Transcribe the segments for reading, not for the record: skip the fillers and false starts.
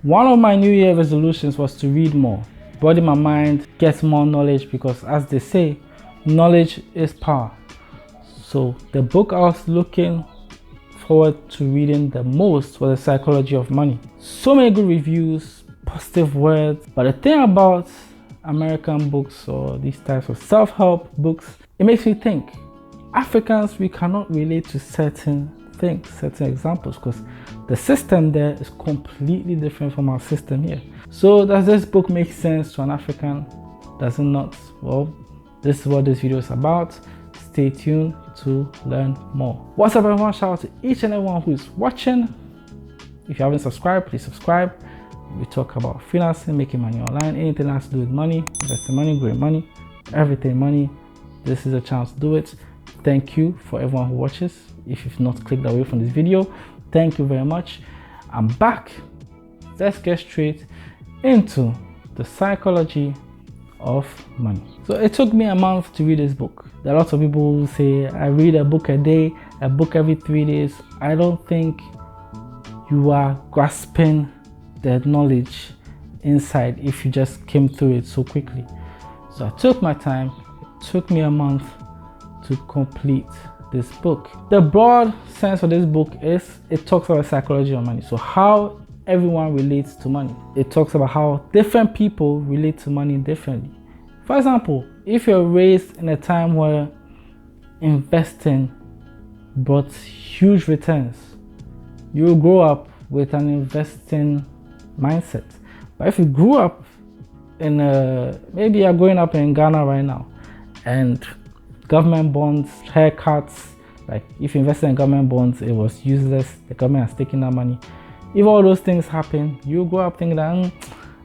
One of my New Year resolutions was to read more, broaden my mind, get more knowledge, because as they say, knowledge is power. So the book I was looking forward to reading the most was The Psychology of Money. So many good reviews, positive words, but the thing about American books or these types of self-help books, it makes me think Africans, we cannot relate to certain things, certain examples, because the system there is completely different from our system here. So does this book make sense to an African? Does it not? Well, this is what this video is about. Stay tuned to learn more. What's up, everyone? Shout out to each and everyone who is watching. If you haven't subscribed, please subscribe. We talk about freelancing, making money online, anything that has to do with money, investing money, growing money, everything money. This is a chance to do it. Thank you for everyone who watches. If you've not clicked away from this video, thank you very much. I'm back. Let's get straight into the psychology of money. So it took me a month to read this book. There are lots of people who say I read a book a day, a book every 3 days. I don't think you are grasping the knowledge inside if you just came through it so quickly. So I took my time. It took me a month to complete this book. The broad sense of this book is it talks about psychology of money. So how everyone relates to money. It talks about how different people relate to money differently. For example, if you're raised in a time where investing brought huge returns, you will grow up with an investing mindset. But if you grew up in maybe you're growing up in Ghana right now, and government bonds, haircuts, like if you invested in government bonds, it was useless, the government has taken that money. If all those things happen, you grow up thinking that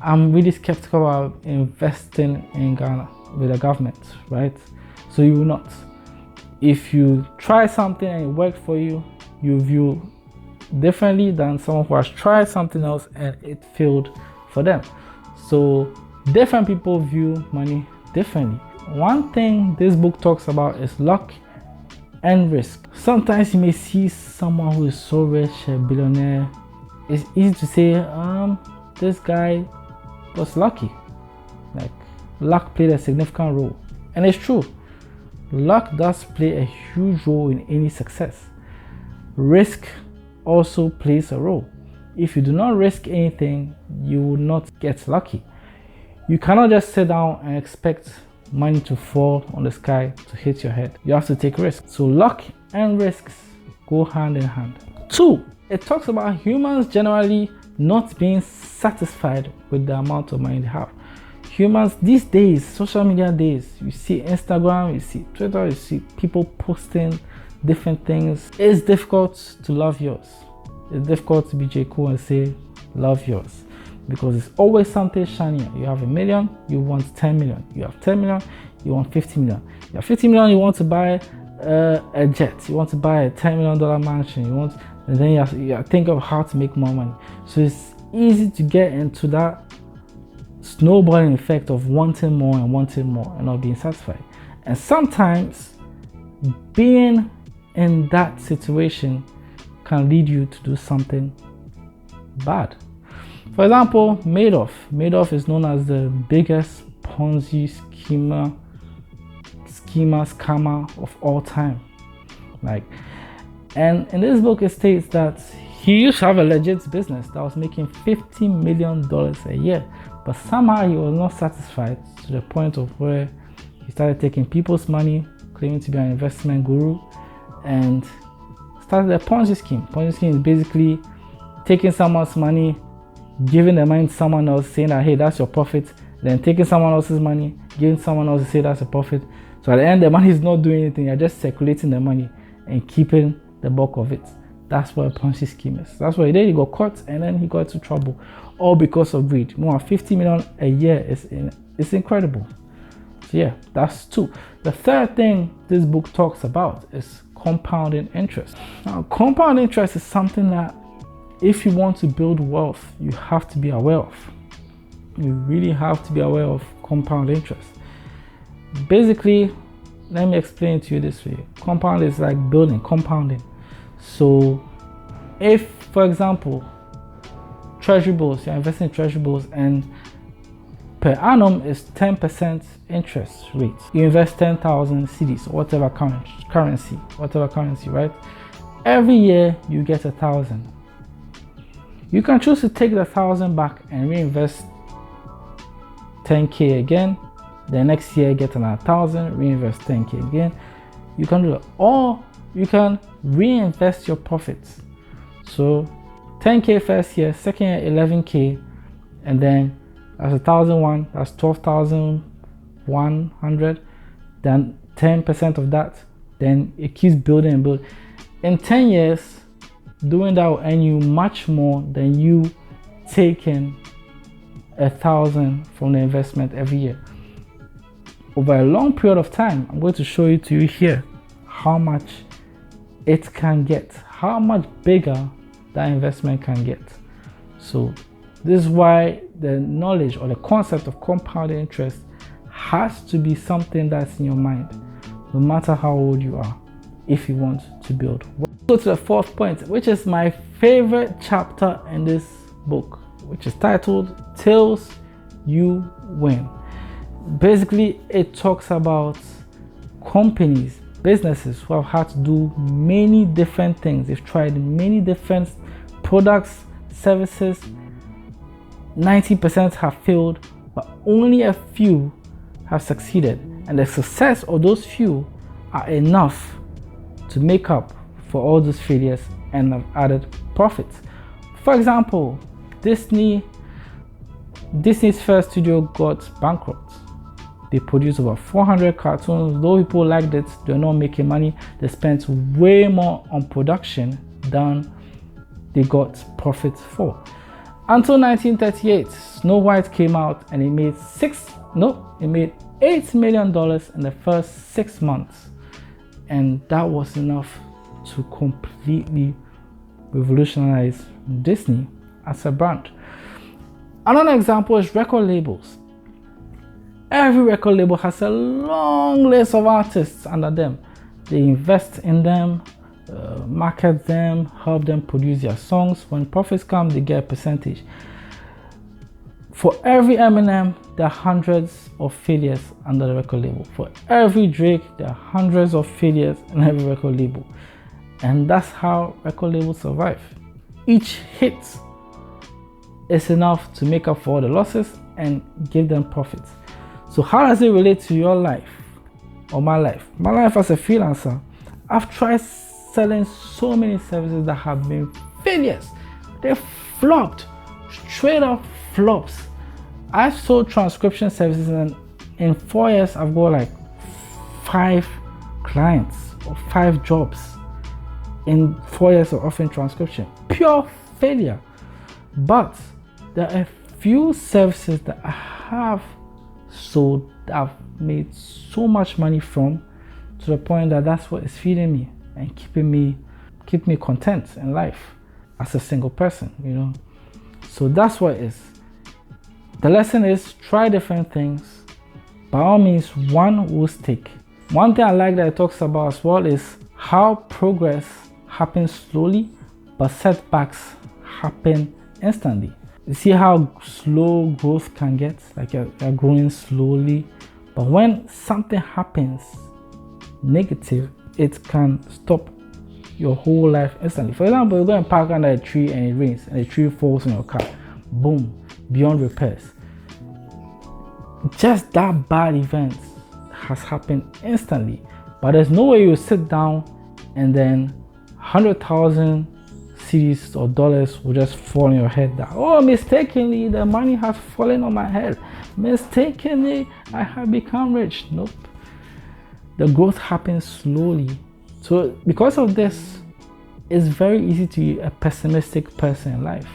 I'm really skeptical about investing in Ghana with the government, right? So you will not. If you try something and it worked for you, you view differently than someone who has tried something else and it failed for them. So different people view money differently. One thing this book talks about is luck and risk. Sometimes you may see someone who is so rich, a billionaire. It's easy to say, this guy was lucky. Like, luck played a significant role. And it's true. Luck does play a huge role in any success. Risk also plays a role. If you do not risk anything, you will not get lucky. You cannot just sit down and expect money to fall on the sky to hit your head. You have to take risks. So luck and risks go hand in hand. 2, it talks about humans generally not being satisfied with the amount of money they have. Humans these days, social media days, you see Instagram, you see Twitter, you see people posting different things. It's difficult to love yours. It's difficult to be J. Cole and say love yours, because it's always something shinier. You have $1 million, you want 10 million. You have 10 million, you want 50 million. You have 50 million, you want to buy a jet. You want to buy a $10 million mansion. And then you have to think of how to make more money. So it's easy to get into that snowballing effect of wanting more and not being satisfied. And sometimes being in that situation can lead you to do something bad. For example, Madoff. Madoff is known as the biggest Ponzi scammer of all time. And in this book, it states that he used to have a legit business that was making $50 million a year, but somehow he was not satisfied to the point of where he started taking people's money, claiming to be an investment guru, and started a Ponzi scheme. Ponzi scheme is basically taking someone's money, giving the money to someone else, saying that, hey, that's your profit, then taking someone else's money, giving someone else to say that's a profit. So at the end, the money is not doing anything. You're just circulating the money and keeping the bulk of it. That's what a Ponzi scheme is. That's what he did. He got caught and then he got into trouble, all because of greed. More 50 million a year is incredible. So yeah, that's 2. The third thing this book talks about is compounding interest. Now, compound interest is something that if you want to build wealth, you have to be aware of. You really have to be aware of compound interest. Basically, let me explain to you this way. Compound is like building, compounding. So if, for example, treasury bills. You're investing in treasury bills, and per annum is 10% interest rate. You invest 10,000 cedis, whatever currency, right? Every year you get 1,000. You can choose to take the 1,000 back and reinvest 10k again. The next year get another 1,000, reinvest 10k again. You can do that, or you can reinvest your profits. So 10k first year, second year 11k, and then that's 1,001, that's 12,100, then 10% of that, then it keeps building and building. In 10 years, doing that will earn you much more than you taking 1,000 from the investment every year. Over a long period of time, I'm going to show you here how much it can get, how much bigger that investment can get. So this is why the knowledge or the concept of compounding interest has to be something that's in your mind, no matter how old you are, if you want to build. We'll go to the fourth point, which is my favorite chapter in this book, which is titled Till You Win. Basically, it talks about companies, businesses who have had to do many different things. They've tried many different products, services. 90% have failed, but only a few have succeeded. And the success of those few are enough to make up for all those failures and have added profits. For example, Disney's first studio got bankrupt. They produced over 400 cartoons. Though people liked it, they're not making money. They spent way more on production than they got profits for. Until 1938, Snow White came out and it made $8 million in the first 6 months. And that was enough to completely revolutionize Disney as a brand. Another example is record labels. Every record label has a long list of artists under them. They invest in them, market them, help them produce their songs. When profits come, they get a percentage. For every Eminem, there are hundreds of failures under the record label. For every Drake, there are hundreds of failures in every record label. And that's how record labels survive. Each hit is enough to make up for all the losses and give them profits. So how does it relate to your life or my life? My life as a freelancer, I've tried selling so many services that have been failures. They flopped, straight up flops. I've sold transcription services, and in 4 years, I've got like 5 clients or 5 jobs in 4 years of offering transcription. Pure failure. But there are a few services that I have sold that I've made so much money from, to the point that that's what is feeding me and keep me content in life as a single person, you know. So that's what it is. The lesson is try different things. By all means, one will stick. One thing I like that it talks about as well is how progress happens slowly, but setbacks happen instantly. You see how slow growth can get, like you're growing slowly, but when something happens negative, it can stop your whole life instantly. For example, you go and park under a tree and it rains and the tree falls on your car. Boom, beyond repairs. Just that bad event has happened instantly, but there's no way you sit down and then 100,000 cedis or dollars will just fall on your head that, oh, mistakenly the money has fallen on my head, mistakenly I have become rich. Nope. The growth happens slowly. So because of this, it's very easy to be a pessimistic person in life.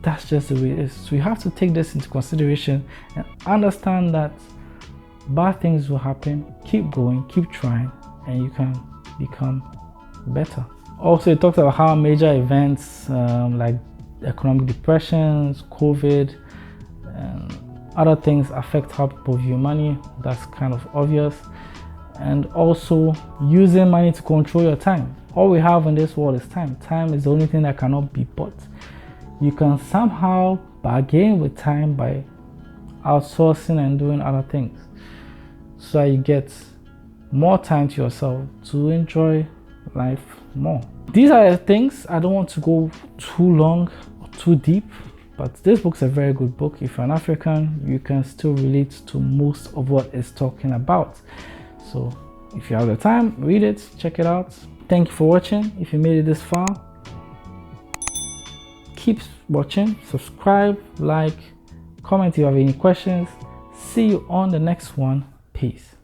That's just the way it is. So you have to take this into consideration and understand that bad things will happen. Keep going, keep trying, and you can become better. Also, it talks about how major events like economic depressions, COVID, and other things affect how people view money. That's kind of obvious. And also using money to control your time. All we have in this world is time. Time is the only thing that cannot be bought. you can somehow bargain with time by outsourcing and doing other things, so that you get more time to yourself to enjoy life more. These are the things. I don't want to go too long or too deep, but this book's a very good book. If you're an African, you can still relate to most of what it's talking about. So if you have the time, read it, check it out. Thank you for watching. If you made it this far, keep watching, subscribe, like, comment if you have any questions. See you on the next one. Peace.